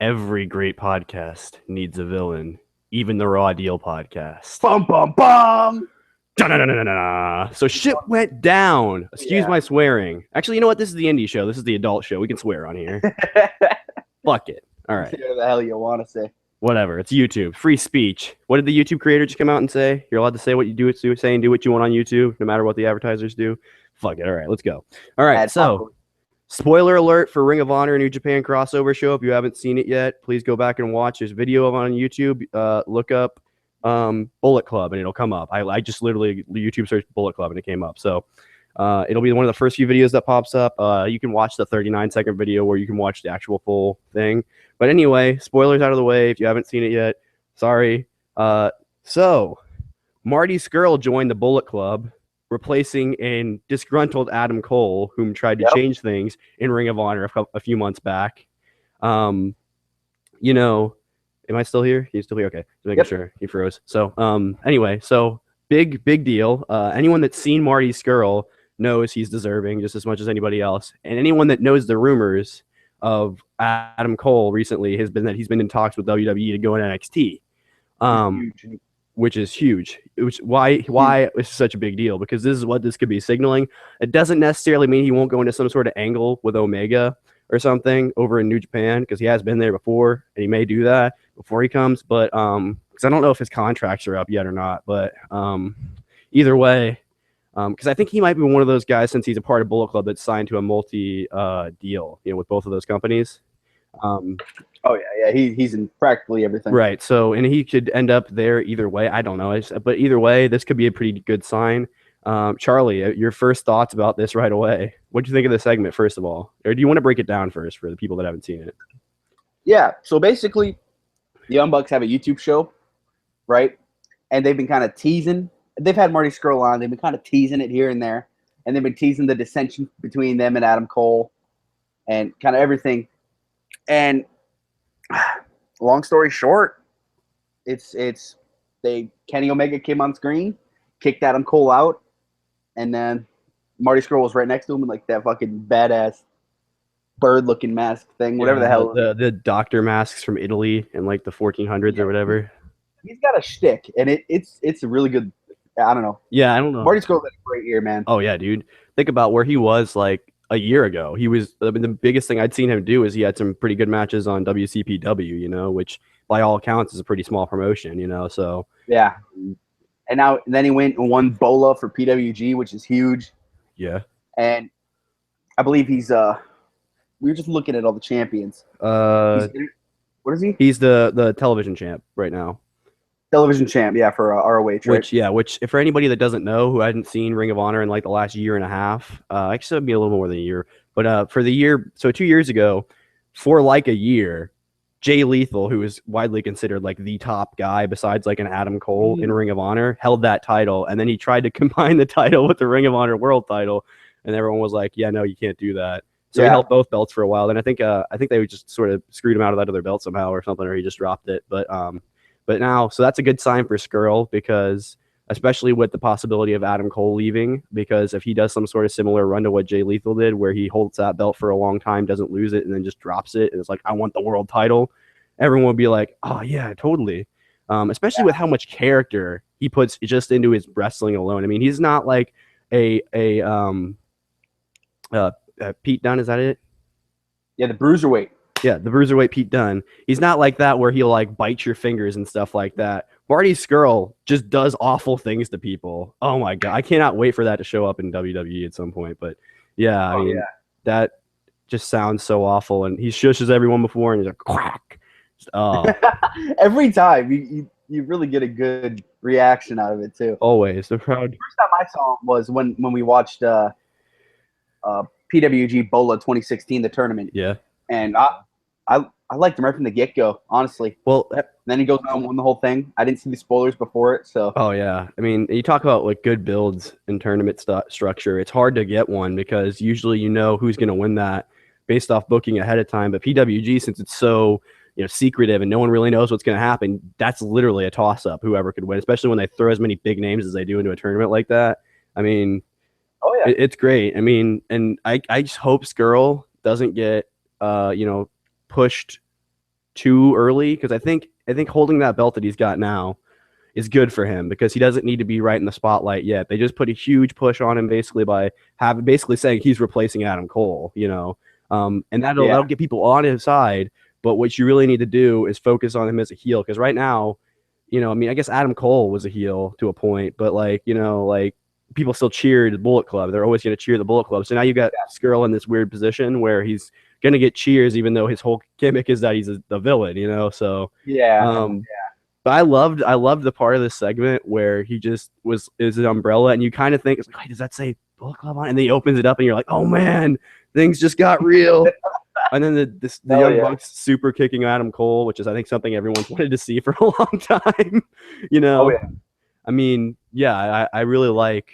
Every great podcast needs a villain, even the Raw Deal podcast. Bum bum bum. So shit went down. Excuse Yeah. my swearing. Actually, you know what? This is the indie show. This is the adult show. We can swear on here. Fuck it. All right. Say whatever the hell you want to say. Whatever. It's YouTube. Free speech. What did the YouTube creator just come out and say? You're allowed to say what you do, say and do what you want on YouTube, no matter what the advertisers do. Fuck it. All right, let's go. All right. So, spoiler alert for Ring of Honor New Japan crossover show. If you haven't seen it yet, please go back and watch this video on YouTube. Look up Bullet Club and it'll come up. I just literally YouTube searched Bullet Club and it came up. So it'll be one of the first few videos that pops up. You can watch the 39-second video where you can watch the actual full thing. But anyway, spoilers out of the way. If you haven't seen it yet, sorry. So Marty Scurll joined the Bullet Club, replacing a disgruntled Adam Cole, whom tried to change things in Ring of Honor a few months back. You know, am I still here? He's still here? Okay. Just making sure. He froze. So anyway, so big deal. Anyone that's seen Marty Scurll knows he's deserving just as much as anybody else. And anyone that knows the rumors of Adam Cole recently has been that he's been in talks with WWE to go in NXT. Which is huge. Why it's such a big deal? Because this is what this could be signaling. It doesn't necessarily mean he won't go into some sort of angle with Omega or something over in New Japan, because he has been there before and he may do that before he comes. But because I don't know if his contracts are up yet or not. But either way, because I think he might be one of those guys, since he's a part of Bullet Club, that's signed to a multi deal, with both of those companies. He's in practically everything. Right. So, and he could end up there either way. I don't know. But either way, this could be a pretty good sign. Charlie, your first thoughts about this right away. What do you think of the segment, first of all? Or do you want to break it down first for the people that haven't seen it? Yeah. So basically, the Young Bucks have a YouTube show, right? And they've been kind of teasing. They've had Marty Scurll on. They've been kind of teasing it here and there. And they've been teasing the dissension between them and Adam Cole and kind of everything. And long story short, Kenny Omega came on screen, kicked Adam Cole out, and then Marty Scurll was right next to him in like that fucking badass bird-looking mask thing, whatever the hell. The doctor masks from Italy in like the 1400s or whatever. He's got a shtick, and it's a really good. I don't know. Yeah, I don't know. Marty Scurll had a great year, man. Oh yeah, dude. Think about where he was like a year ago. He was, I mean, the biggest thing I'd seen him do is he had some pretty good matches on WCPW, which by all accounts is a pretty small promotion, so. Yeah. And then he went and won Bola for PWG, which is huge. Yeah. And I believe he's, we were just looking at all the champions. What is he? He's the television champ right now. Television champ, yeah, for ROH, right? Which for anybody that doesn't know, who hadn't seen Ring of Honor in like the last year and a half, actually it'd be a little more than a year, but for the year, so 2 years ago, for like a year, Jay Lethal, who is widely considered like the top guy besides like an Adam Cole in Ring of Honor, held that title, and then he tried to combine the title with the Ring of Honor World title, and everyone was like, "Yeah, no, you can't do that." So he held both belts for a while, and I think they just sort of screwed him out of that other belt somehow or something, or he just dropped it, But now, so that's a good sign for Scurll, because especially with the possibility of Adam Cole leaving, because if he does some sort of similar run to what Jay Lethal did, where he holds that belt for a long time, doesn't lose it, and then just drops it, and it's like, I want the world title, everyone would be like, oh yeah, totally. Especially with how much character he puts just into his wrestling alone. I mean, he's not like a Pete Dunne, is that it? Yeah, the Bruiserweight. Yeah, the Bruiserweight Pete Dunne. He's not like that where he'll like bite your fingers and stuff like that. Marty Scurll just does awful things to people. Oh my God. I cannot wait for that to show up in WWE at some point. But yeah, I mean, that just sounds so awful. And he shushes everyone before and he's like, quack. Every time you really get a good reaction out of it too. Always. The crowd. The first time I saw him was when we watched PWG Bola 2016, the tournament. Yeah. And I liked him right from the get-go, honestly. Well, and then he goes on and won the whole thing. I didn't see the spoilers before it, so. Oh, yeah. I mean, you talk about like good builds in tournament structure. It's hard to get one because usually you know who's going to win that based off booking ahead of time. But PWG, since it's so secretive and no one really knows what's going to happen, that's literally a toss-up, whoever could win, especially when they throw as many big names as they do into a tournament like that. I mean, it's great. I mean, and I just hope Scurll doesn't get pushed too early, because I think holding that belt that he's got now is good for him because he doesn't need to be right in the spotlight yet. They just put a huge push on him basically by basically saying he's replacing Adam Cole, and that'll get people on his side. But what you really need to do is focus on him as a heel, because right now, I guess Adam Cole was a heel to a point, but people still cheered the Bullet Club. They're always going to cheer the Bullet Club. So now you got Scurll in this weird position where he's going to get cheers, even though his whole gimmick is that he's the villain, So But I loved the part of this segment where he just is an umbrella, and you kind of think, wait, does that say Bullet Club on it? And then he opens it up, and you're like, oh man, things just got real. And then the Young Bucks super kicking Adam Cole, which is I think something everyone's wanted to see for a long time. I mean, I really like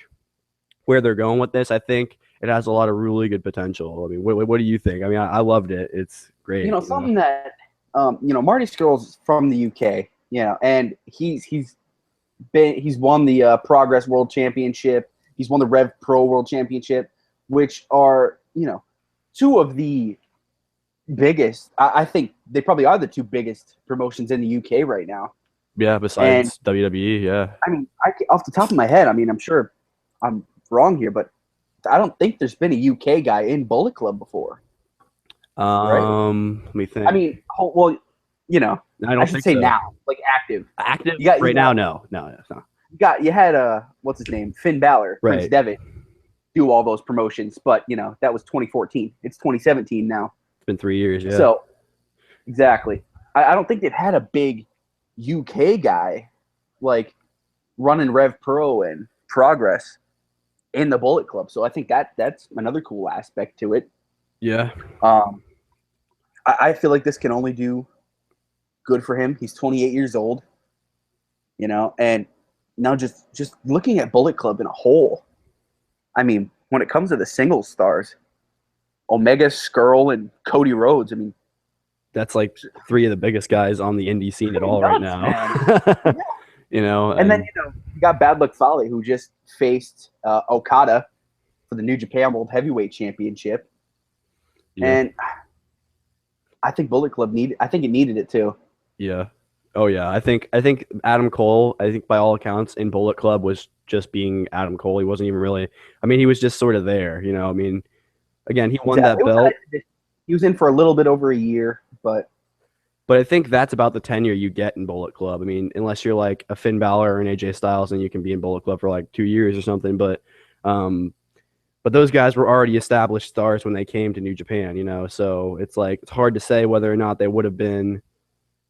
where they're going with this. I think it has a lot of really good potential. I mean, what do you think? I mean, I loved it. It's great. Something that Marty Scurll's from the UK. And he's won the Progress World Championship. He's won the Rev Pro World Championship, which are two of the biggest. I think they probably are the two biggest promotions in the UK right now. Yeah, besides WWE. Yeah. I mean, off the top of my head, I mean, I'm sure I'm wrong here, but I don't think there's been a UK guy in Bullet Club before. Right? Let me think. I mean, well. I should say so. Now, like active. Active right now? No, it's not. You had what's his name? Finn Balor, right. Prince Devitt, do all those promotions, but that was 2014. It's 2017 now. It's been 3 years, yeah. So exactly. I don't think they've had a big UK guy like running Rev Pro and Progress in the Bullet Club. So I think that's another cool aspect to it. Yeah. I feel like this can only do good for him. He's 28 years old, and now just looking at Bullet Club in a whole, I mean, when it comes to the singles stars, Omega, Scurll, and Cody Rhodes, I mean, that's like three of the biggest guys on the indie scene at all right now. And then you got Bad Luck Fale, who just faced Okada for the New Japan World Heavyweight Championship, and I think Bullet Club needed it too. Yeah. Oh yeah. I think Adam Cole, by all accounts in Bullet Club was just being Adam Cole. He wasn't even really, I mean, he was just sort of there, I mean, again, he won that belt. He was in for a little bit over a year, but I think that's about the tenure you get in Bullet Club. I mean, unless you're like a Finn Balor or an AJ Styles, and you can be in Bullet Club for like 2 years or something. But those guys were already established stars when they came to New Japan, so it's hard to say whether or not they would have been,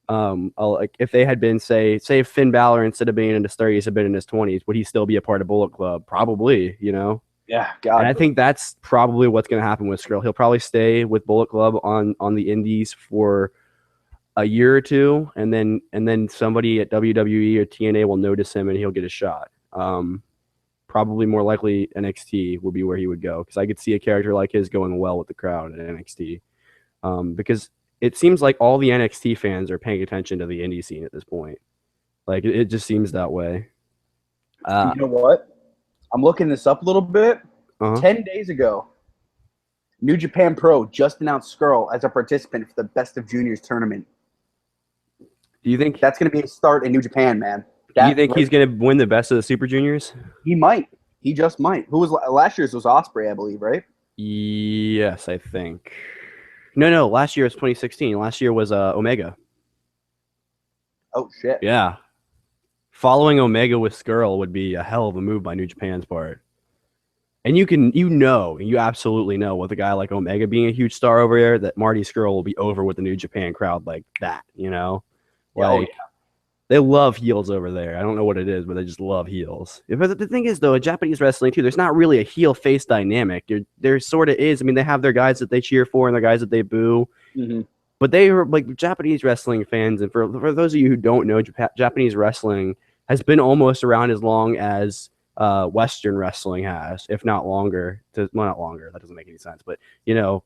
like if they had been, say if Finn Balor, instead of being in his 30s, had been in his 20s, would he still be a part of Bullet Club? Probably, Yeah, God. And I think that's probably what's going to happen with Scurll. He'll probably stay with Bullet Club on the indies for a year or two, and then somebody at WWE or TNA will notice him and he'll get a shot. Probably more likely NXT will be where he would go, because I could see a character like his going well with the crowd at NXT. Because it seems like all the NXT fans are paying attention to the indie scene at this point. Like it just seems that way. You know what? I'm looking this up a little bit. 10 days ago, New Japan Pro just announced Scurll as a participant for the Best of Juniors tournament. Do you think that's going to be a start in New Japan, man? Do you think he's going to win the Best of the Super Juniors? He might. He just might. Who was last year's was Ospreay, I believe, right? Yes, I think. No. Last year was 2016. Last year was Omega. Oh shit. Yeah. Following Omega with Scurll would be a hell of a move by New Japan's part. And you absolutely know with a guy like Omega being a huge star over there, that Marty Scurll will be over with the New Japan crowd like that, They love heels over there. I don't know what it is, but they just love heels. But the thing is, though, in Japanese wrestling, too, there's not really a heel-face dynamic. There sort of is. I mean, they have their guys that they cheer for and their guys that they boo. Mm-hmm. But they are like Japanese wrestling fans. And for those of you who don't know, Japanese wrestling has been almost around as long as Western wrestling has, if not longer. Not longer. That doesn't make any sense. But,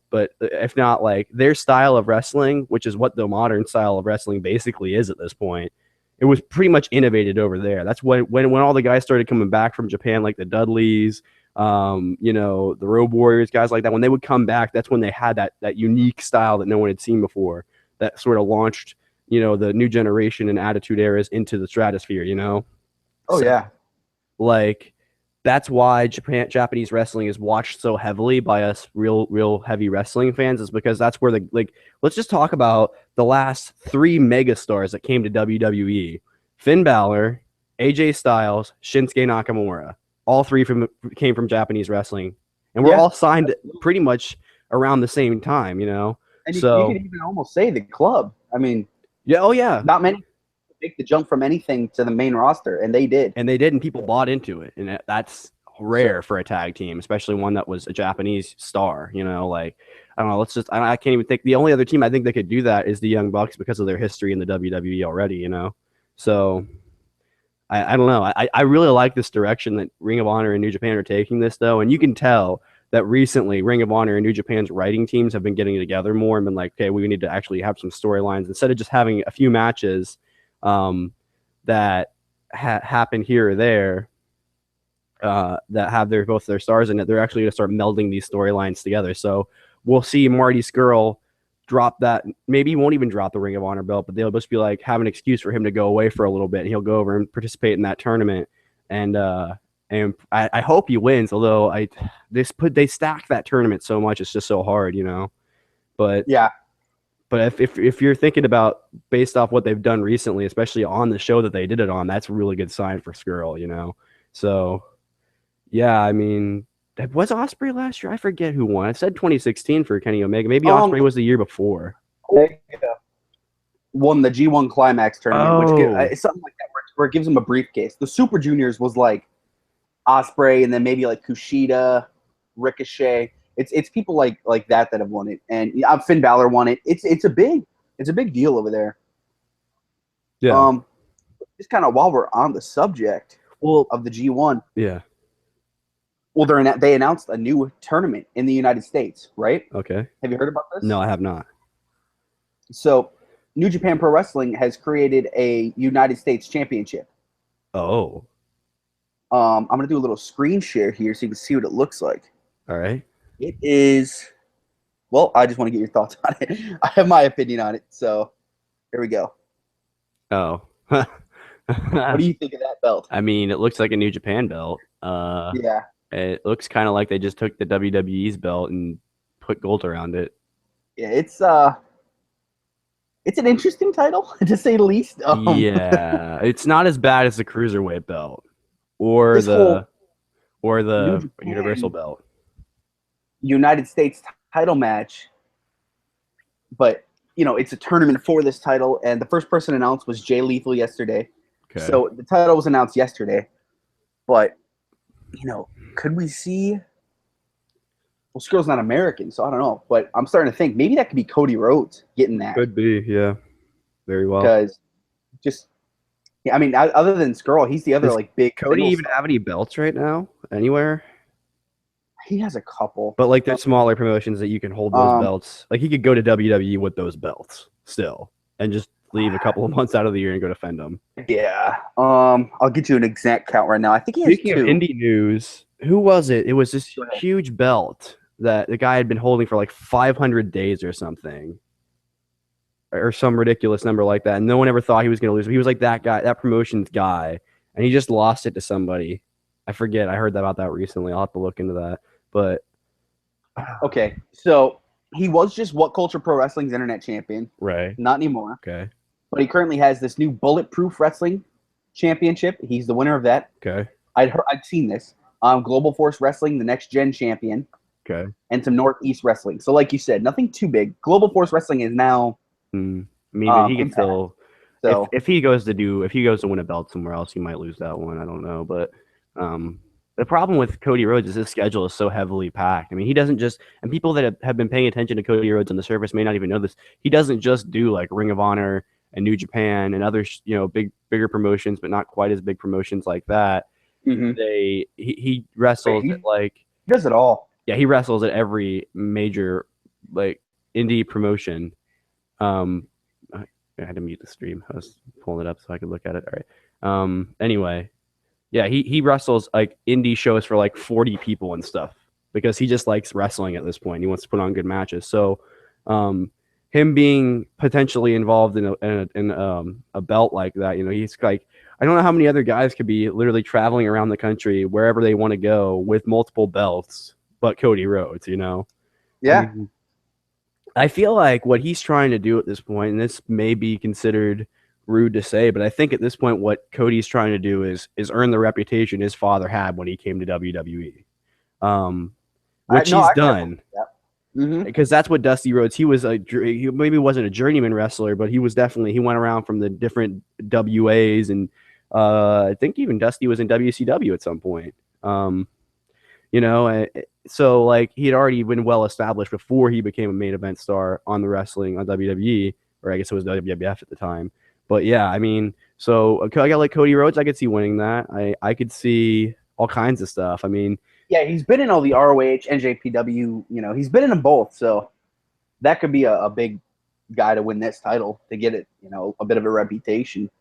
but if not, like, their style of wrestling, which is what the modern style of wrestling basically is at this point, it was pretty much innovated over there. That's when all the guys started coming back from Japan, like the Dudleys, the Road Warriors, guys like that. When they would come back, that's when they had that unique style that no one had seen before. that sort of launched, the new generation and attitude eras into the stratosphere, Oh, so, yeah. like, that's why Japanese wrestling is watched so heavily by us real heavy wrestling fans, is because that's where let's just talk about the last 3 megastars that came to WWE. Finn Balor, AJ Styles, Shinsuke Nakamura. All 3 came from Japanese wrestling. And we're all signed pretty much around the same time, And you can even almost say the club. I mean, not many make the jump from anything to the main roster, and they did. And people bought into it, and that's rare for a tag team, especially one that was a Japanese star. I don't know. I can't even think. The only other team I think that could do that is the Young Bucks because of their history in the WWE already. So I don't know. I really like this direction that Ring of Honor and New Japan are taking this, though, and you can tell that recently Ring of Honor and New Japan's writing teams have been getting together more and been like, okay, we need to actually have some storylines instead of just having a few matches that happen here or there that have both their stars in it. They're actually going to start melding these storylines together. So we'll see Marty Scurll drop that. Maybe he won't even drop the Ring of Honor belt, but they'll just be like, have an excuse for him to go away for a little bit, and he'll go over and participate in that tournament. And I hope he wins, although they stack that tournament so much, it's just so hard, But yeah. But if you're thinking about based off what they've done recently, especially on the show that they did it on, that's a really good sign for Scurll, So yeah, I mean, was Ospreay last year? I forget who won. I said 2016 for Kenny Omega. Maybe Ospreay was the year before. Won the G1 Climax tournament, which something like that where it gives him a briefcase. The Super Juniors was like Ospreay, and then maybe like Kushida, Ricochet. It's people like that have won it, and Finn Balor won it. It's a big deal over there. Yeah. Just kind of while we're on the subject of the G1. Yeah. Well, they announced a new tournament in the United States, right? Okay. Have you heard about this? No, I have not. So, New Japan Pro Wrestling has created a United States Championship. Oh. I'm gonna do a little screen share here so you can see what it looks like. All right. It is. Well, I just want to get your thoughts on it. I have my opinion on it, so here we go. Oh. What do you think of that belt? I mean, it looks like a New Japan belt. Yeah. It looks kind of like they just took the WWE's belt and put gold around it. Yeah, it's an interesting title to say the least. Yeah, it's not as bad as the Cruiserweight belt or the Universal belt. United States title match, but it's a tournament for this title, and the first person announced was Jay Lethal yesterday. Okay. So the title was announced yesterday, but could we see? Well, Scurll's not American, so I don't know, but I'm starting to think maybe that could be Cody Rhodes getting that. Could be, yeah, very well. Because I mean, other than Scurll, he's the other big. Cody even have any belts right now anywhere? He has a couple, but there's smaller promotions that you can hold those belts. Like he could go to WWE with those belts still, and just leave a couple of months out of the year and go defend them. Yeah. I'll get you an exact count right now. I think he has Speaking of indie news, who was it? It was this huge belt that the guy had been holding for 500 days or something, or some ridiculous number like that. And no one ever thought he was going to lose. He was like that guy, that promotions guy, and he just lost it to somebody. I forget. I heard about that recently. I'll have to look into that. But okay, so he was just What Culture Pro Wrestling's internet champion. Right. Not anymore. Okay. But he currently has this new Bulletproof Wrestling Championship. He's the winner of that. Okay. I'd seen this. Global Force Wrestling, the Next Gen champion. Okay. And some Northeast Wrestling. So, like you said, nothing too big. Global Force Wrestling is now. I mean, he could still. So if he goes to win a belt somewhere else, he might lose that one. I don't know, but the problem with Cody Rhodes is his schedule is so heavily packed. I mean, he doesn't just, and people that have been paying attention to Cody Rhodes on the surface may not even know this. He doesn't just do Ring of Honor and New Japan and other bigger promotions, but not quite as big promotions like that. Mm-hmm. He wrestles he does it all. Yeah, he wrestles at every major indie promotion. I had to mute the stream. I was pulling it up so I could look at it. All right. Anyway, yeah, he wrestles indie shows for 40 people and stuff because he just likes wrestling at this point. He wants to put on good matches. So him being potentially involved in a belt like that, he's like, I don't know how many other guys could be literally traveling around the country wherever they want to go with multiple belts, but Cody Rhodes, Yeah. I mean, I feel like what he's trying to do at this point, and this may be considered rude to say, but I think at this point what Cody's trying to do is earn the reputation his father had when he came to WWE, which he's done. Because that's what Dusty Rhodes, he maybe wasn't a journeyman wrestler, but he went around from the different WAs, and I think even Dusty was in WCW at some point. So like he had already been well established before he became a main event star on WWE, or I guess it was WWF at the time. But yeah, I mean, so I got like Cody Rhodes, I could see winning that. I could see all kinds of stuff. I mean, yeah, he's been in all the ROH, NJPW, he's been in them both, so that could be a big guy to win this title, to get it, a bit of a reputation.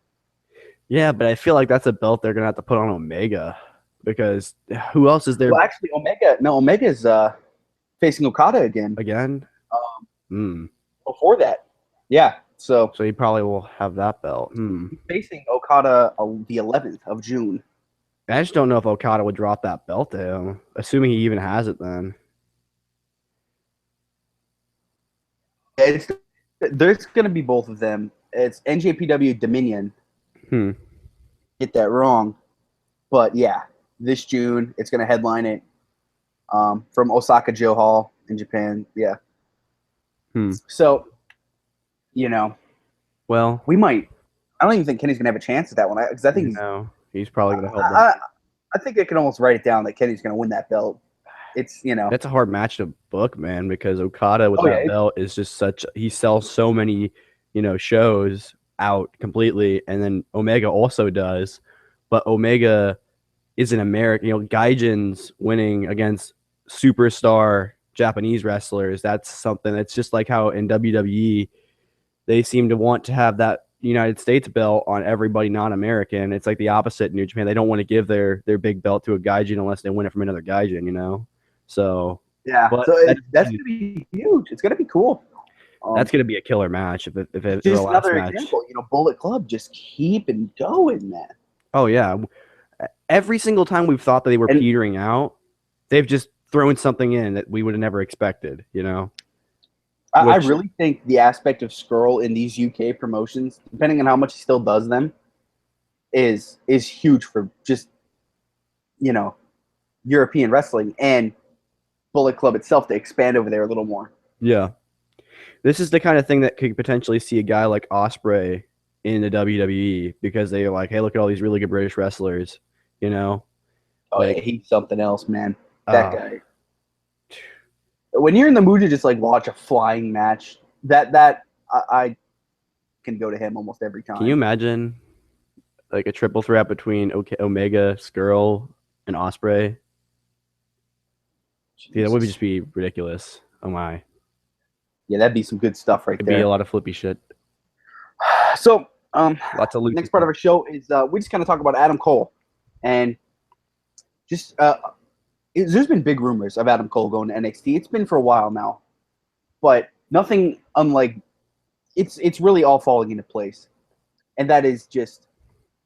Yeah, but I feel like that's a belt they're gonna have to put on Omega, because who else is there? Well, actually, Omega's facing Okada again. Before that, yeah. So he probably will have that belt. He's facing Okada the 11th of June. I just don't know if Okada would drop that belt to him, assuming he even has it then. There's going to be both of them. It's NJPW Dominion. Get that wrong. But yeah, this June, it's going to headline it from Osaka Joe Hall in Japan. Yeah. So, well, we might. I don't even think Kenny's going to have a chance at that one. Because I think he's probably going to hold that. I think I can almost write it down that Kenny's going to win that belt. It's, That's a hard match to book, man, because Okada with that belt is just he sells so many, shows out completely, and then Omega also does, but Omega is an American, Gaijin's winning against superstar Japanese wrestlers. That's something that's just like how in WWE they seem to want to have that United States belt on everybody non-American. It's like the opposite in New Japan. They don't want to give their big belt to a Gaijin unless they win it from another Gaijin, So yeah, so that's gonna be huge. It's gonna be cool. That's gonna be a killer match if it's just another example. Bullet Club just keeping going, man. Oh yeah, every single time we've thought that they were petering out, they've just thrown something in that we would have never expected. I really think the aspect of Scurll in these UK promotions, depending on how much he still does them, is huge for just European wrestling and Bullet Club itself to expand over there a little more. Yeah, this is the kind of thing that could potentially see a guy like Ospreay in the WWE, because they're like, hey, look at all these really good British wrestlers. Oh, yeah, he's something else, man. That guy. When you're in the mood to just like watch a flying match, that I can go to him almost every time. Can you imagine like a triple threat between Omega, Scurll, and Ospreay? Yeah, that would just be ridiculous. Oh my. Yeah, that'd be some good stuff right there. It'd be a lot of flippy shit. So, lots of next part of our show is we just kind of talk about Adam Cole, and just there's been big rumors of Adam Cole going to NXT. It's been for a while now, but nothing unlike it's really all falling into place, and that is just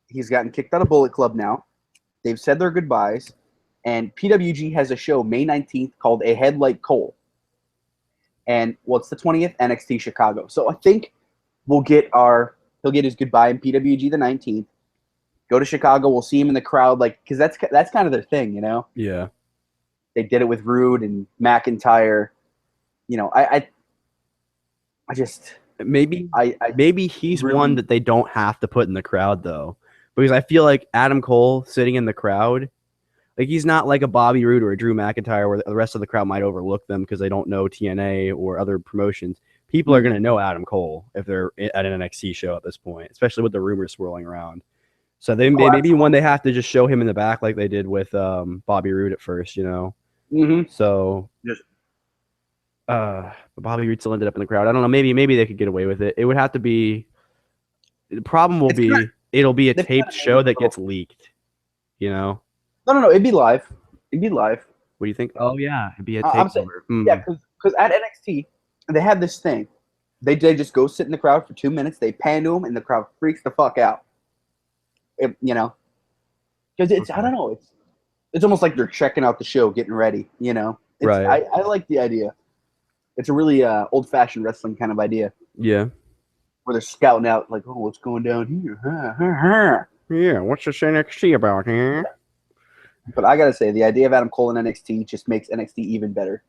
he's gotten kicked out of Bullet Club now. They've said their goodbyes, and PWG has a show May 19th called A Head Like Cole, and what's the 20th? NXT Chicago. So I think he'll get his goodbye in PWG the 19th. Go to Chicago. We'll see him in the crowd, because that's kind of their thing, Yeah. They did it with Rude and McIntyre. I just maybe he's really one that they don't have to put in the crowd though, because I feel like Adam Cole sitting in the crowd, like he's not like a Bobby Roode or a Drew McIntyre where the rest of the crowd might overlook them because they don't know TNA or other promotions. People are going to know Adam Cole if they're at an NXT show at this point, especially with the rumors swirling around. So maybe one they have to just show him in the back like they did with Bobby Roode at first, So, Bobby Roode still ended up in the crowd. I don't know. Maybe they could get away with it. It would have to be. The problem will be it'll be a taped show that gets leaked. No. It'd be live. What do you think? Oh yeah, it'd be a takeover. Yeah, because at NXT they had this thing They just go sit in the crowd for 2 minutes. They pan to him, and the crowd freaks the fuck out. You know, because it's I don't know, it's almost like they're checking out the show, getting ready. You know, Right. I like the idea. It's a really old fashioned wrestling kind of idea. Yeah. Where they're scouting out, like, oh, what's going down here? Yeah. What's this NXT about here? But I gotta say, the idea of Adam Cole in NXT just makes NXT even better,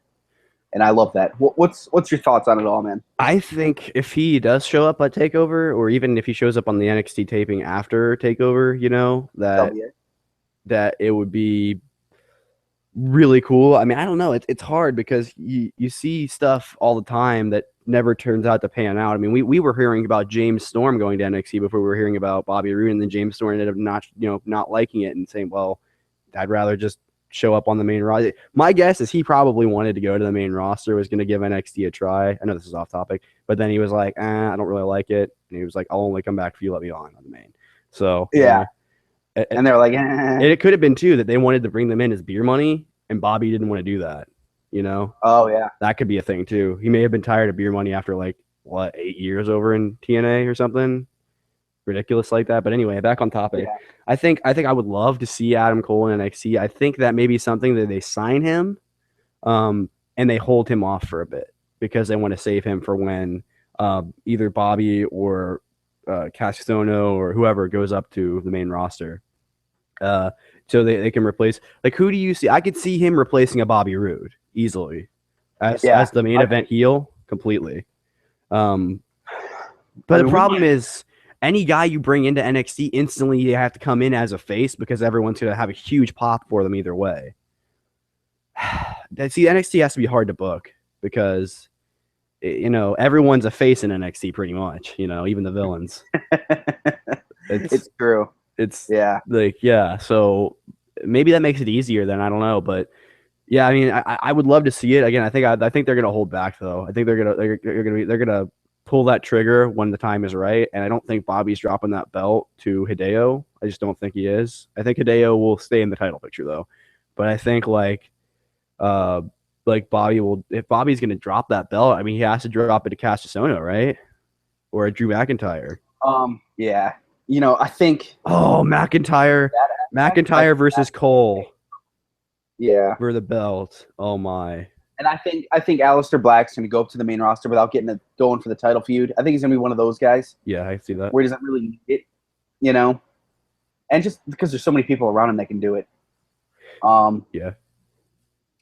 and I love that. What's your thoughts on it all, man? I think if he does show up at Takeover, or even if he shows up on the NXT taping after Takeover, you know, that it would be really cool. I mean, I don't know. It's hard because you see stuff all the time that never turns out to pan out. I mean, we were hearing about James Storm going to NXT before we were hearing about Bobby Roode, and then James Storm ended up not liking it and saying, well, I'd rather just show up on the main roster. My guess is he probably wanted to go to the main roster, was going to give NXT a try. I know this is off topic, but then he was like, I don't really like it. And he was like, I'll only come back if you let me on the main. So, yeah. And they're like, it could have been too that they wanted to bring them in as beer money, and Bobby didn't want to do that. You know? Oh yeah, that could be a thing too. He may have been tired of beer money after 8 years over in TNA or something ridiculous like that. But anyway, back on topic. Yeah. I think I would love to see Adam Cole in NXT. I think that may be something that they sign him, and they hold him off for a bit because they want to save him for when either Bobby or Castagnolo or whoever goes up to the main roster. So they can replace, who do you see? I could see him replacing a Bobby Roode easily as the main event heel completely. But the problem is any guy you bring into NXT instantly, you have to come in as a face because everyone's going to have a huge pop for them either way. See, NXT has to be hard to book because, everyone's a face in NXT pretty much, even the villains. It's true. So maybe that makes it easier then. I don't know. But yeah, I mean, I would love to see it again. I think they're going to hold back though. I think they're going to pull that trigger when the time is right. And I don't think Bobby's dropping that belt to Hideo. I just don't think he is. I think Hideo will stay in the title picture though. But I think Bobby will, if Bobby's going to drop that belt, I mean, he has to drop it to Castagnolo, right? Or Drew McIntyre. Yeah. I think. Oh, McIntyre versus Cole. Yeah. For the belt. Oh my. And I think Aleister Black's going to go up to the main roster without going for the title feud. I think he's going to be one of those guys. Yeah, I see that. Where he doesn't really need it, and just because there's so many people around him that can do it. Yeah.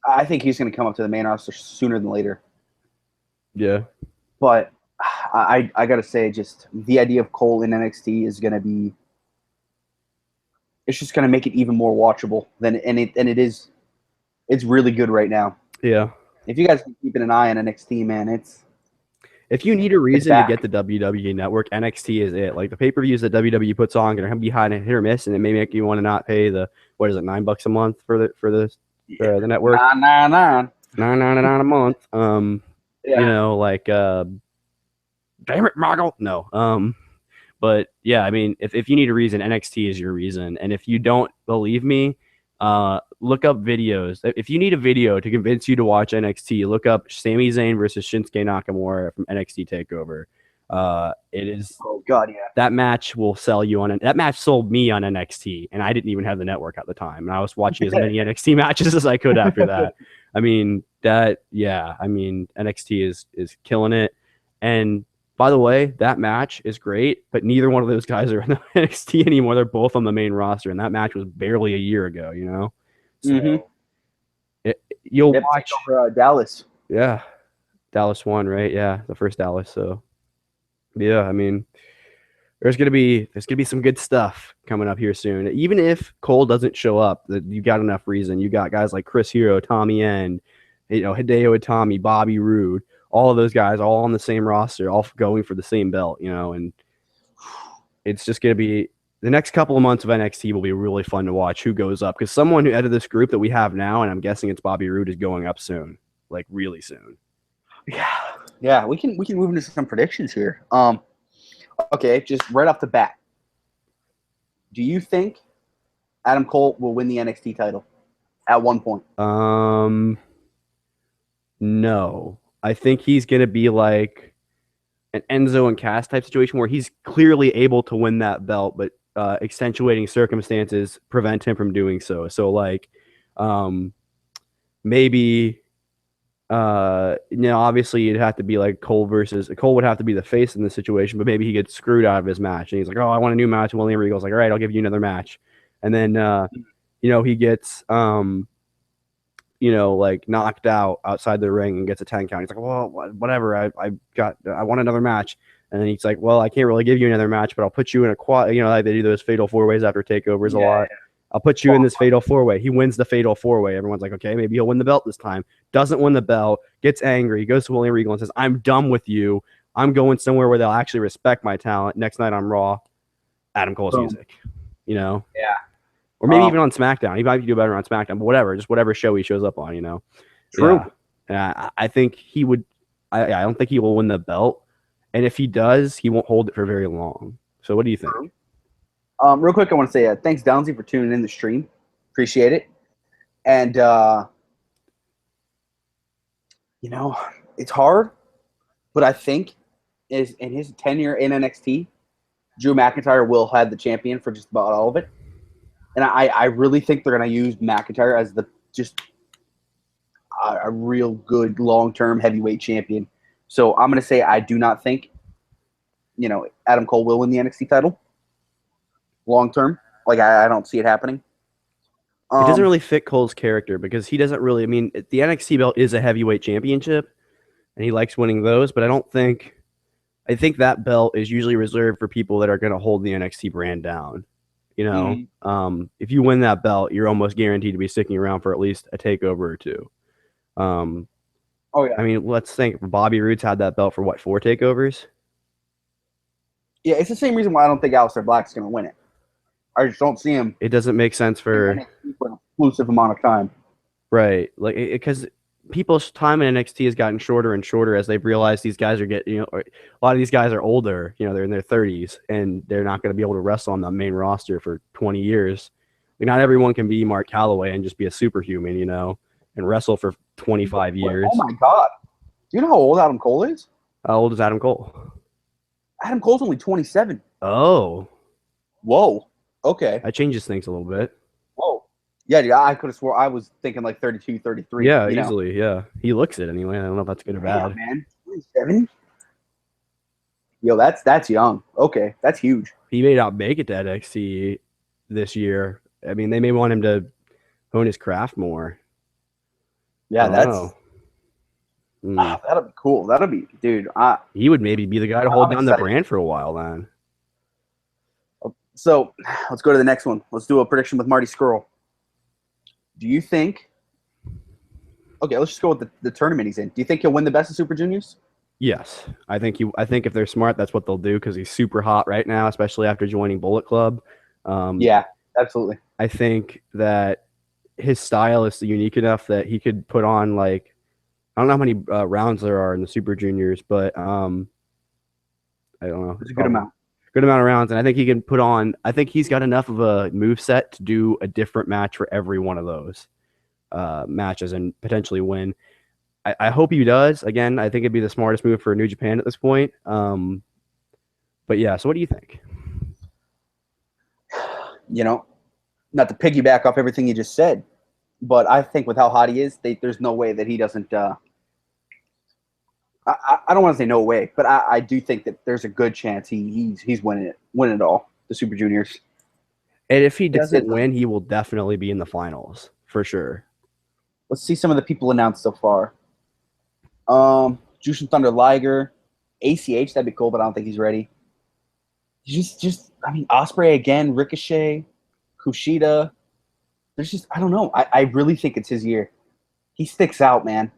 I think he's going to come up to the main roster sooner than later. Yeah. But I got to say, just the idea of Cole in NXT is going to be. It's just going to make it even more watchable and it is. It's really good right now. Yeah. If you guys are keeping an eye on NXT, man, if you need a reason to get the WWE Network, NXT is it. The pay-per-views that WWE puts on are going to be high and hit or miss, and it may make you want to not pay the $9 a month for the network. $9 a month. Damn it, Margot. No. But yeah, I mean, if you need a reason, NXT is your reason. And if you don't believe me, look up videos. If you need a video to convince you to watch NXT, look up Sami Zayn versus Shinsuke Nakamura from NXT TakeOver. It is. Oh God, yeah. That match will sell you on it. That match sold me on NXT, and I didn't even have the network at the time. And I was watching as many NXT matches as I could after that. I mean, NXT is killing it. And by the way, that match is great, but neither one of those guys are in the NXT anymore. They're both on the main roster, and that match was barely a year ago, So you'll watch Dallas. Yeah. Dallas won, right? Yeah, the first Dallas. So yeah, I mean, there's gonna be some good stuff coming up here soon. Even if Cole doesn't show up, you got enough reason. You got guys like Chris Hero, Tommy End, Hideo Itami, Bobby Roode, all of those guys all on the same roster, all going for the same belt, and it's just gonna be the next couple of months of NXT will be really fun to watch who goes up, because someone who out of this group that we have now, and I'm guessing it's Bobby Roode, is going up soon, really soon. Yeah, we can move into some predictions here. Okay, just right off the bat, do you think Adam Cole will win the NXT title at one point? No, I think he's gonna be an Enzo and Cass type situation where he's clearly able to win that belt, but accentuating circumstances prevent him from doing so. So like, maybe, obviously it'd have to be like Cole would have to be the face in this situation, but maybe he gets screwed out of his match and he's like, oh, I want a new match. And William Regal's like, all right, I'll give you another match. And then, he gets, like knocked out outside the ring and gets a 10 count. He's like, well, whatever. I want another match. And then he's like, well, I can't really give you another match, but I'll put you in a quad. Like they do those fatal 4-ways after takeovers a lot. Yeah. I'll put you in this fatal 4-way. He wins the fatal 4-way. Everyone's like, okay, maybe he'll win the belt this time. Doesn't win the belt, gets angry, goes to William Regal and says, I'm done with you. I'm going somewhere where they'll actually respect my talent. Next night on Raw, Adam Cole's music. Yeah. Or maybe even on SmackDown. He might do better on SmackDown, but whatever. Just whatever show he shows up on, True. Yeah. I think he would. I don't think he will win the belt. And if he does, he won't hold it for very long. So what do you think? True. Real quick, I want to say thanks, Downsy, for tuning in the stream. Appreciate it. And, it's hard, but I think in his tenure in NXT, Drew McIntyre will have the champion for just about all of it. And I really think they're going to use McIntyre as a real good long-term heavyweight champion. So I'm going to say I do not think, Adam Cole will win the NXT title long-term. Like, I don't see it happening. It doesn't really fit Cole's character because he doesn't really – the NXT belt is a heavyweight championship, and he likes winning those, but I think that belt is usually reserved for people that are going to hold the NXT brand down. If you win that belt, you're almost guaranteed to be sticking around for at least a takeover or two. Let's think. Bobby Roode's had that belt for 4 takeovers? Yeah, it's the same reason why I don't think Aleister Black's going to win it. I just don't see him. It doesn't make sense for an exclusive amount of time. Right. Like, because people's time in NXT has gotten shorter and shorter as they've realized these guys are a lot of these guys are older, they're in their 30s and they're not going to be able to wrestle on the main roster for 20 years. Like, not everyone can be Mark Calloway and just be a superhuman, and wrestle for 25 years. Oh my God. Do you know how old Adam Cole is? How old is Adam Cole? Adam Cole's only 27. Oh. Whoa. Okay. That changes things a little bit. Whoa. Yeah, dude, I could have swore I was thinking like 32, 33. Yeah, easily, yeah. He looks it anyway. I don't know if that's good or bad. Man. 27? Yo, that's young. Okay, that's huge. He may not make it to NXT this year. I mean, they may want him to hone his craft more. Yeah, that'll be cool. That'll be, dude. He would maybe be the guy to hold down the brand for a while then. So let's go to the next one. Let's do a prediction with Marty Scurll. Do you think? Okay, let's just go with the tournament he's in. Do you think he'll win the Best of Super Juniors? Yes, I think if they're smart, that's what they'll do because he's super hot right now, especially after joining Bullet Club. Yeah, absolutely. I think that his style is unique enough that he could put on like I don't know how many rounds there are in the Super Juniors, but I don't know. It's a good amount. Good amount of rounds, and I think he can put on. I think he's got enough of a move set to do a different match for every one of those matches and potentially win. I hope he does. Again, I think it'd be the smartest move for New Japan at this point. But yeah, so what do you think? Not to piggyback off everything you just said, but I think with how hot he is, there's no way that he doesn't. I don't want to say no way, but I do think that there's a good chance he's winning it all, the Super Juniors. And if he doesn't win, he will definitely be in the finals for sure. Let's see some of the people announced so far. Jushin Thunder Liger, ACH, that'd be cool, but I don't think he's ready. Ospreay again, Ricochet, Kushida. I don't know. I really think it's his year. He sticks out, man.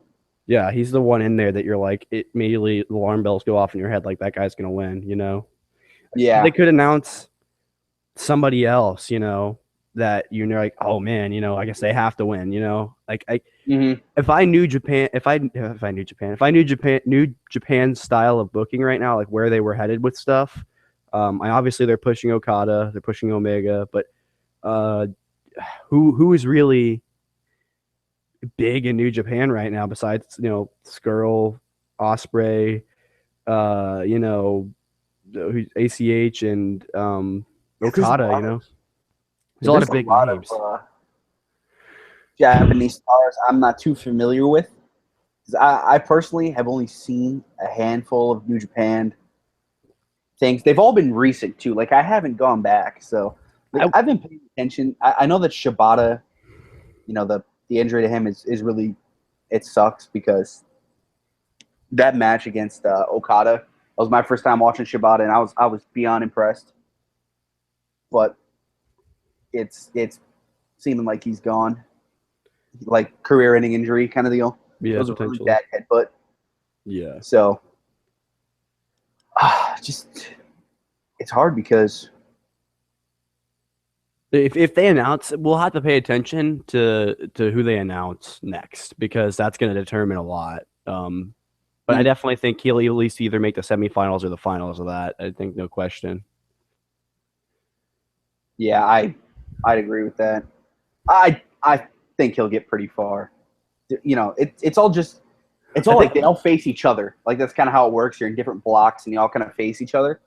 Yeah, he's the one in there that you're like, it immediately the alarm bells go off in your head like that guy's gonna win, Yeah. They could announce somebody else, that like, oh man, I guess they have to win, Like if I knew Japan, if I knew Japan's style of booking right now, like where they were headed with stuff, obviously they're pushing Okada, they're pushing Omega, but who is really big in New Japan right now besides Scurll, Ospreay, you know, ACH and Okada, you know. There's a lot of big names. Japanese stars I'm not too familiar with. I personally have only seen a handful of New Japan things. They've all been recent too. Like I haven't gone back, so I've been paying attention. I know that Shibata, you know, the injury to him is really, it sucks because that match against Okada was my first time watching Shibata, and I was beyond impressed. But it's seeming like he's gone, like career-ending injury kind of deal. Yeah, it was a really bad headbutt. Yeah. So, just it's hard because if they announce, we'll have to pay attention to who they announce next because that's going to determine a lot. But I definitely think he'll at least either make the semifinals or the finals of that. I think no question. Yeah, I'd agree with that. I think he'll get pretty far. You know, it's all like they all face each other. Like that's kind of how it works. You're in different blocks and you all kind of face each other.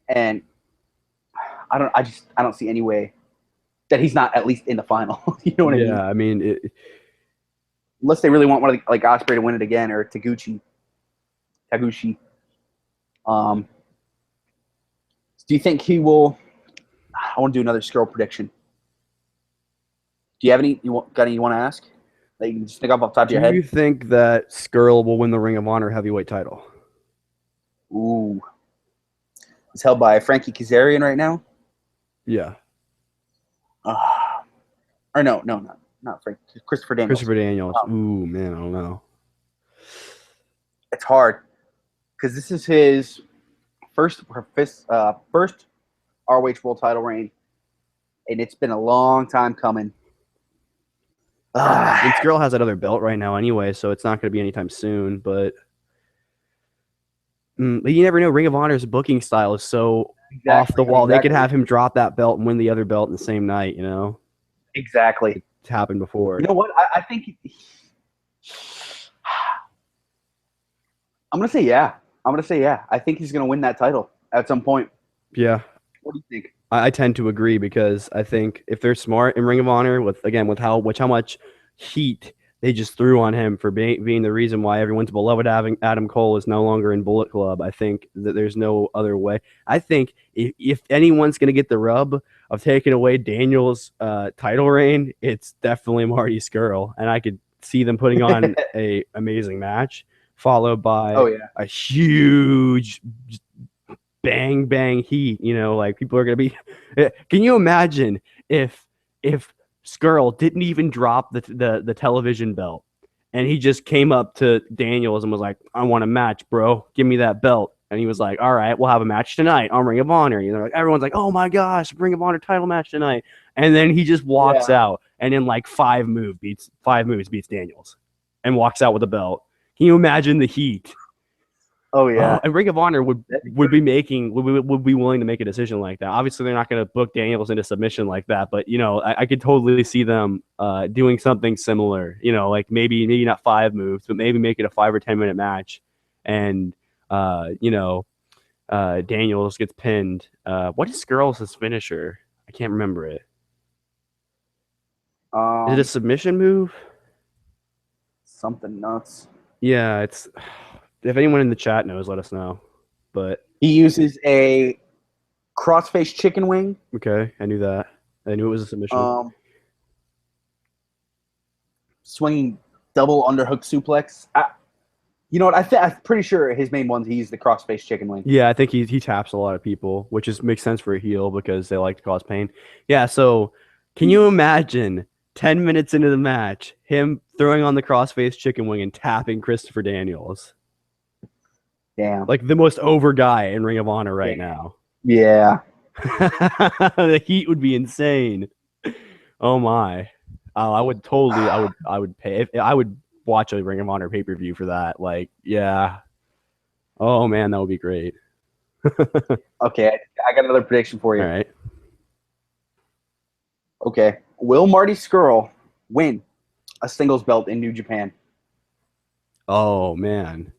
And I don't see any way that he's not at least in the final. You know what I mean? Yeah, I mean, unless they really want one of like Ospreay to win it again or Taguchi. Do you think he will? I want to do another Scurll prediction. Do you have any? Got any you want to ask? That you can just think off the top of your head. Do you think that Scurll will win the Ring of Honor heavyweight title? Ooh, it's held by Frankie Kazarian right now. Yeah. Or no, not Frank. Christopher Daniels. Christopher Daniels. Ooh, man, I don't know. It's hard because this is his first ROH World Title reign, and it's been a long time coming. And Scurll has that other belt right now anyway, so it's not going to be anytime soon. But you never know. Ring of Honor's booking style is so off the wall. They could have him drop that belt and win the other belt in the same night, you know? Exactly. It's happened before. You know what? I think I'm going to say yeah. I think he's going to win that title at some point. Yeah. What do you think? I tend to agree because I think if they're smart in Ring of Honor, with how much heat they just threw on him for being the reason why everyone's beloved Adam Cole is no longer in Bullet Club, I think that there's no other way. I think if anyone's going to get the rub of taking away Daniel's title reign, it's definitely Marty Scurll, and I could see them putting on a amazing match followed by a huge bang heat, you know, like people are gonna be. Can you imagine if Scurll didn't even drop the television belt and he just came up to Daniels and was like, I want a match, bro, give me that belt, and he was like, all right, we'll have a match tonight on Ring of Honor. You know, like, everyone's like, oh my gosh, Ring of Honor title match tonight, and then he just walks out and in like five moves beats Daniels and walks out with a belt. Can you imagine the heat? Oh yeah, and Ring of Honor would be willing to make a decision like that. Obviously, they're not going to book Daniels into submission like that, but you know, I could totally see them doing something similar. You know, like maybe not 5 moves, but maybe make it a 5 or 10 minute match, and you know, Daniels gets pinned. What is Scurll's finisher? I can't remember it. Is it a submission move? Something nuts. Yeah, it's. If anyone in the chat knows, let us know. But he uses a crossface chicken wing. Okay, I knew that. I knew it was a submission. Swinging double underhook suplex. You know what? I'm pretty sure his main ones he used the crossface chicken wing. Yeah, I think he taps a lot of people, which makes sense for a heel because they like to cause pain. Yeah, so can you imagine 10 minutes into the match, him throwing on the crossface chicken wing and tapping Christopher Daniels? Damn. Like the most over guy in Ring of Honor right now. Yeah. The heat would be insane. Oh my. I would totally I would pay I would watch a Ring of Honor pay-per-view for that. Like, yeah. Oh man, that would be great. Okay, I got another prediction for you. All right. Okay. Will Marty Scurll win a singles belt in New Japan? Oh man.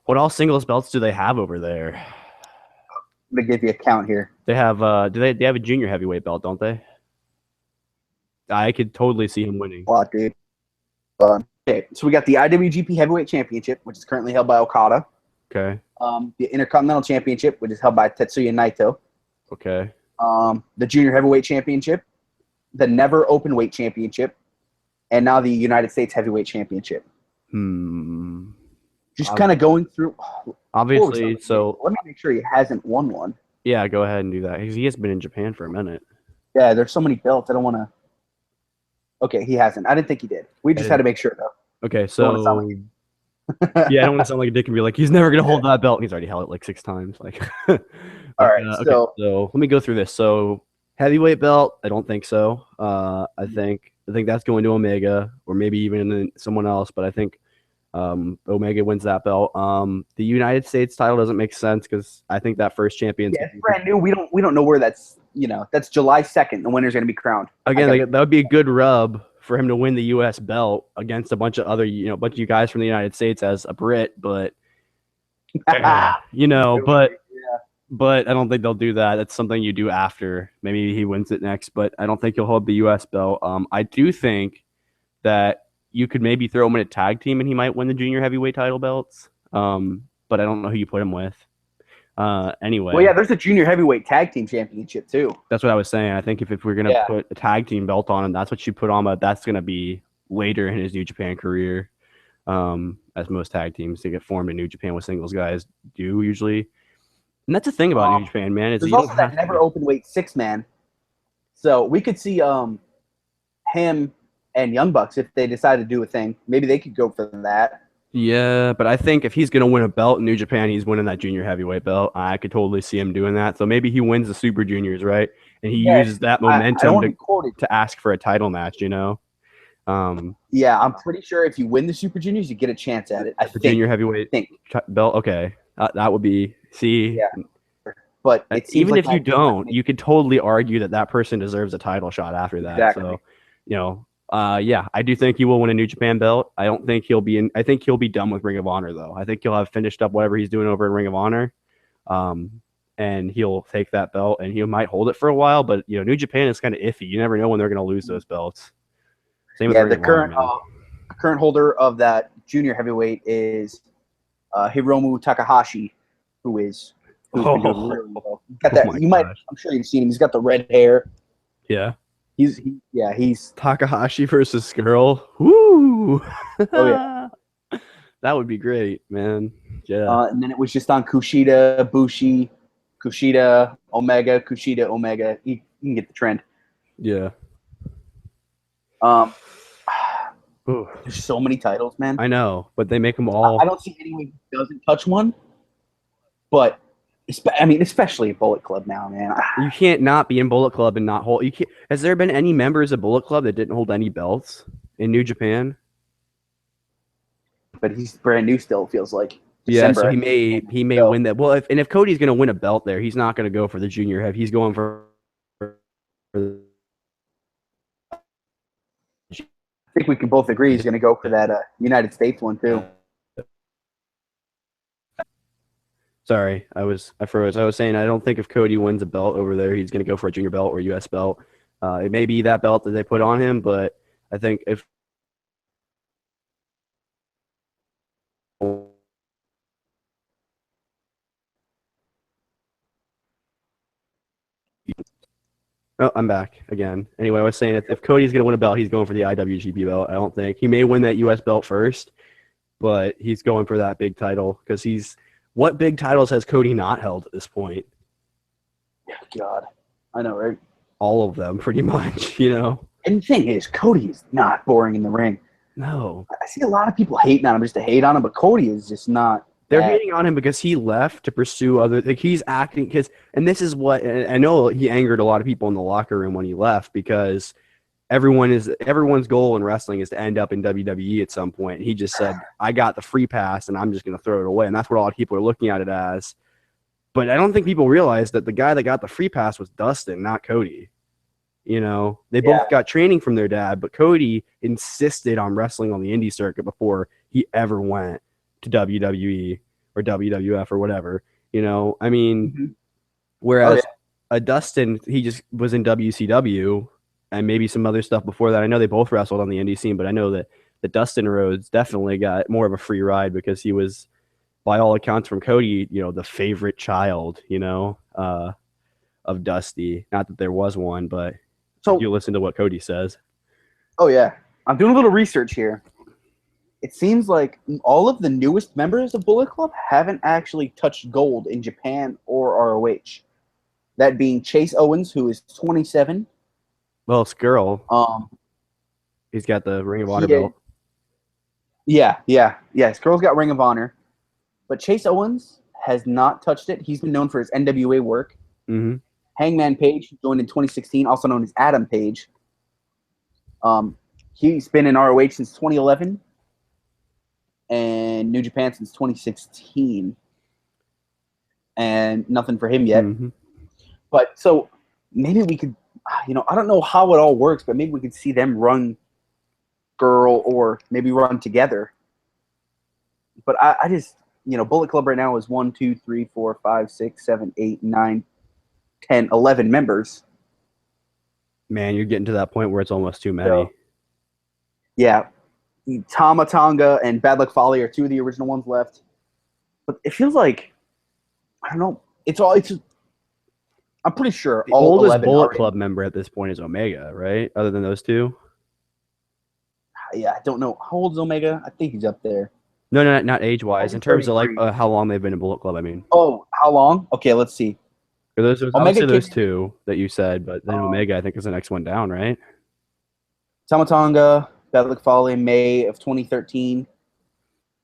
What all singles belts do they have over there? I'm gonna give you a count here. They have they have a junior heavyweight belt, don't they? I could totally see him winning. A lot, dude. Okay, so we got the IWGP Heavyweight Championship, which is currently held by Okada. Okay. The Intercontinental Championship, which is held by Tetsuya Naito. Okay. The Junior Heavyweight Championship, the Never Openweight Championship, and now the United States Heavyweight Championship. Just kind of going through. Obviously, so let me make sure he hasn't won one. Yeah, go ahead and do that. He has been in Japan for a minute. Yeah, there's so many belts. I don't want to. Okay, he hasn't. I didn't think he did. We just had to make sure, though. Okay, so yeah, I don't want to sound like a dick and be like, he's never gonna hold that belt. He's already held it like 6 times. Like, all right. Okay, so let me go through this. So heavyweight belt, I don't think so. I think that's going to Omega or maybe even someone else. But I think Omega wins that belt. The United States title doesn't make sense because I think that first champion. Yeah, it's brand new. We don't know where that's. That's July 2nd. The winner's going to be crowned. Again, that would be a good rub for him to win the U.S. belt against a bunch of other, bunch of you guys from the United States as a Brit, but but I don't think they'll do that. That's something you do after. Maybe he wins it next, but I don't think he'll hold the U.S. belt. I do think that you could maybe throw him in a tag team and he might win the junior heavyweight title belts. But I don't know who you put him with. Anyway. Well, yeah, there's a junior heavyweight tag team championship too. That's what I was saying. I think if we're gonna put a tag team belt on him, that's what you put on. But that's gonna be later in his New Japan career, as most tag teams to get formed in New Japan with singles guys do usually. And that's the thing about New Japan, man. Is there's also that never open weight 6-man. So we could see him and Young Bucks if they decide to do a thing. Maybe they could go for that. Yeah, but I think if he's going to win a belt in New Japan, he's winning that junior heavyweight belt. I could totally see him doing that. So maybe he wins the Super Juniors, right? And he uses that momentum to ask for a title match, Yeah, I'm pretty sure if you win the Super Juniors, you get a chance at it. Junior heavyweight belt, okay. That would be, yeah. But even if you don't, you could totally argue that person deserves a title shot after that. Exactly. So, yeah, I do think he will win a New Japan belt. I don't think he'll be I think he'll be done with Ring of Honor though. I think he'll have finished up whatever he's doing over in Ring of Honor. And he'll take that belt and he might hold it for a while, but New Japan is kind of iffy. You never know when they're going to lose those belts. Same with the current holder of that junior heavyweight is Hiromu Takahashi, who's been doing really well. Got that, I'm sure you've seen him. He's got the red hair. Yeah. He's Takahashi versus Scurll. Woo! Oh yeah, that would be great, man. Yeah. And then it was just on Kushida, Bushi, Kushida, Omega, Kushida, Omega. You can get the trend. Yeah. There's so many titles, man. I know, but they make them all. I don't see anyone who doesn't touch one, but. Especially Bullet Club now, man. You can't not be in Bullet Club and not hold. You can't. Has there been any members of Bullet Club that didn't hold any belts in New Japan? But he's brand new still. It feels like. Yeah, so he may win that. Well, if Cody's going to win a belt there, he's not going to go for the junior heavy. He's going for. I think we can both agree he's going to go for that United States one too. Sorry, I froze. I was saying I don't think if Cody wins a belt over there, he's going to go for a junior belt or a U.S. belt. It may be that belt that they put on him, but I think if Oh, I'm back again. Anyway, I was saying if Cody's going to win a belt, he's going for the IWGP belt. I don't think he may win that U.S. belt first, but he's going for that big title because what big titles has Cody not held at this point? God, I know, right? All of them, pretty much, And the thing is, Cody is not boring in the ring. No. I see a lot of people hating on him just to hate on him, but Cody is just not. They're hating on him because he left to pursue other. Like he's acting and this is what I know. He angered a lot of people in the locker room when he left because everyone's goal in wrestling is to end up in WWE at some point. And he just said, "I got the free pass, and I'm just going to throw it away." And that's what a lot of people are looking at it as. But I don't think people realize that the guy that got the free pass was Dustin, not Cody. They both got training from their dad, but Cody insisted on wrestling on the indie circuit before he ever went to WWE. or WWF or whatever. You know, I mean, Mm-hmm. whereas a Dustin, he just was in WCW and maybe some other stuff before that. I know they both wrestled on the indie scene, but I know that Dustin Rhodes definitely got more of a free ride because he was, by all accounts from Cody, you know, the favorite child, you know, of Dusty. Not that there was one, but so you listen to what Cody says. Oh yeah, I'm doing a little research here. It seems like all of the newest members of Bullet Club haven't actually touched gold in Japan or ROH. That being Chase Owens, who is 27. Well, Scurll. He's got the Ring of Honor belt. Yeah. Scurll's got Ring of Honor. But Chase Owens has not touched it. He's been known for his NWA work. Mm-hmm. Hangman Page joined in 2016, also known as Adam Page. He's been in ROH since 2011 and New Japan since 2016. And nothing for him yet. Mm-hmm. But so maybe we could, you know, I don't know how it all works, but maybe we could see them run Girl or maybe run together. But I just, you know, Bullet Club right now is 1, 2, 3, 4, 5, 6, 7, 8, 9, 10, 11 members. Man, you're getting to that point where it's almost too many. So, yeah. Tama Tonga and Bad Luck Fale are two of the original ones left. But it feels like, I don't know, I'm pretty sure the oldest Bullet Club member at this point is Omega, right? Other than those two? Yeah, I don't know. How old is Omega? I think he's up there. No, not age-wise. In terms of like how long they've been in Bullet Club, I mean. Oh, how long? Okay, let's see. Those two that you said, but then Omega, I think, is the next one down, right? Tama Tonga, Bad Luck Fale, May of 2013.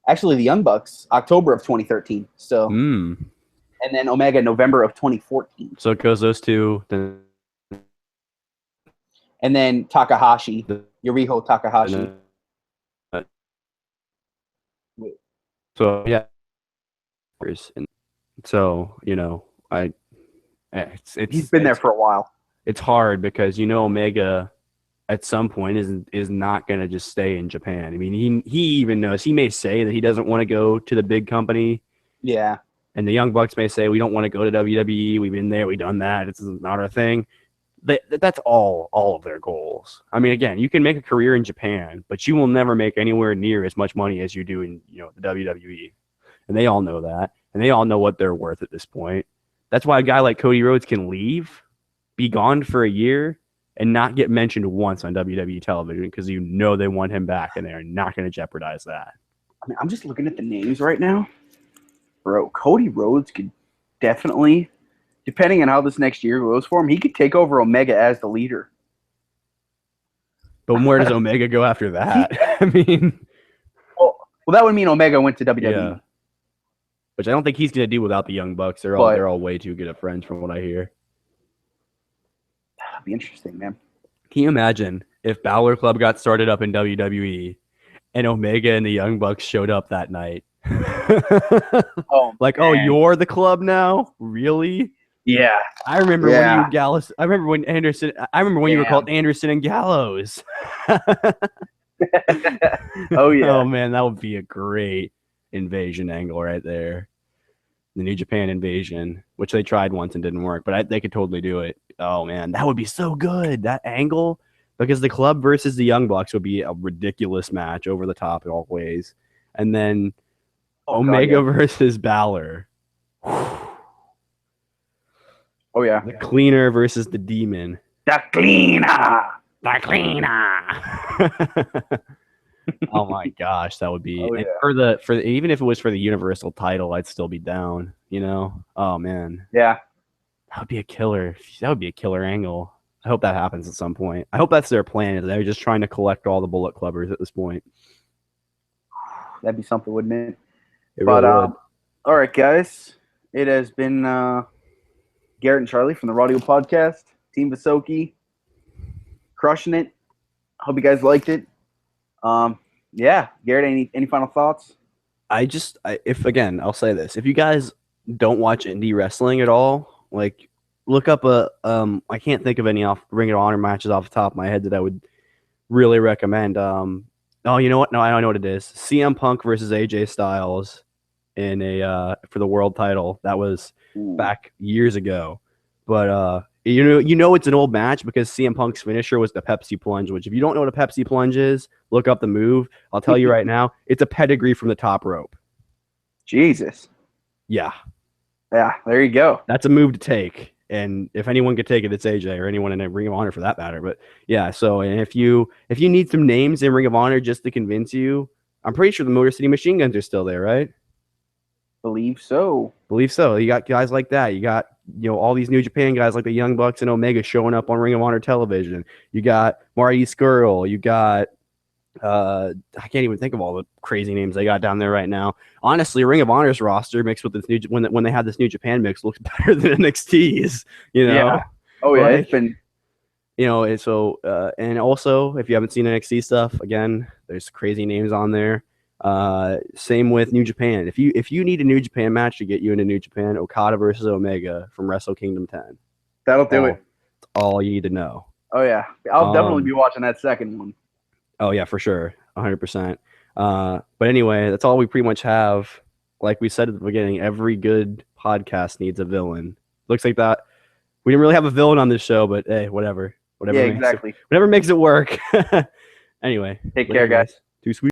Actually, the Young Bucks, October of 2013. So, and then Omega, November of 2014. So it goes those two, then, and then Takahashi, Yuriho Takahashi. So yeah, and so you know, he's been there for a while. It's hard because you know Omega at some point is not going to just stay in Japan. I mean, he even knows, he may say that he doesn't want to go to the big company. Yeah. And the Young Bucks may say, we don't want to go to WWE. We've been there. We've done that. It's not our thing. That's all of their goals. I mean, again, you can make a career in Japan, but you will never make anywhere near as much money as you do in, you know, the WWE. And they all know that. And they all know what they're worth at this point. That's why a guy like Cody Rhodes can leave, be gone for a year, and not get mentioned once on WWE television because you know they want him back and they're not going to jeopardize that. I mean, I'm just looking at the names right now. Bro, Cody Rhodes could definitely, depending on how this next year goes for him, he could take over Omega as the leader. But where does Omega go after that? I mean... Well, that would mean Omega went to WWE. Yeah. Which I don't think he's going to do without the Young Bucks. They're all way too good at friends from what I hear. That'd be interesting, man. Can you imagine if Balor Club got started up in WWE and Omega and the Young Bucks showed up that night? Oh, you're the club now? Really? Yeah. I remember when you Gallus. I remember when Anderson. I remember when you were called Anderson and Gallows. Oh yeah. Oh man, that would be a great invasion angle right there. The New Japan invasion, which they tried once and didn't work, but they could totally do it. Oh man, that would be so good. That angle, because the club versus the Young Bucks would be a ridiculous match, over the top in all ways, and then Omega versus Balor. Oh yeah, the Cleaner versus the Demon. The Cleaner. Oh my gosh, that would be for the even if it was for the Universal title, I'd still be down. You know? Oh man. Yeah. That would be a killer. That would be a killer angle. I hope that happens at some point. I hope that's their plan. They're just trying to collect all the Bullet Clubbers at this point. That'd be something, wouldn't it? Really would. All right, guys. It has been Garrett and Charlie from the Radio Podcast. Team Visoki. Crushing it. Hope you guys liked it. Yeah. Garrett, any final thoughts? I'll say this. If you guys don't watch indie wrestling at all, like, look up I can't think of any Ring of Honor matches off the top of my head that I would really recommend. Oh, you know what? No, I don't know what it is. CM Punk versus AJ Styles in a for the world title. That was back years ago. But you know it's an old match because CM Punk's finisher was the Pepsi plunge, which if you don't know what a Pepsi plunge is, look up the move. I'll tell you right now, it's a pedigree from the top rope. Jesus. Yeah. Yeah, there you go. That's a move to take. And if anyone could take it, it's AJ or anyone in Ring of Honor for that matter. But yeah, so and if you need some names in Ring of Honor just to convince you, I'm pretty sure the Motor City Machine Guns are still there, right? Believe so. You got guys like that. You got, all these New Japan guys like the Young Bucks and Omega showing up on Ring of Honor television. You got Marty Scurll. You got I can't even think of all the crazy names they got down there right now. Honestly, Ring of Honor's roster mixed with this when they had this New Japan mix looks better than NXT's. Yeah. Oh yeah, it's been. And also if you haven't seen NXT stuff, again, there's crazy names on there. Same with New Japan. If you need a New Japan match to get you into New Japan, Okada versus Omega from Wrestle Kingdom 10. That'll do it. That's all you need to know. Oh yeah, I'll definitely be watching that second one. Oh yeah, for sure, 100%. But anyway, that's all we pretty much have. Like we said at the beginning, every good podcast needs a villain. Looks like that. We didn't really have a villain on this show, but hey, whatever. Yeah, exactly. Whatever makes it work. Anyway, take care, guys. Too sweet.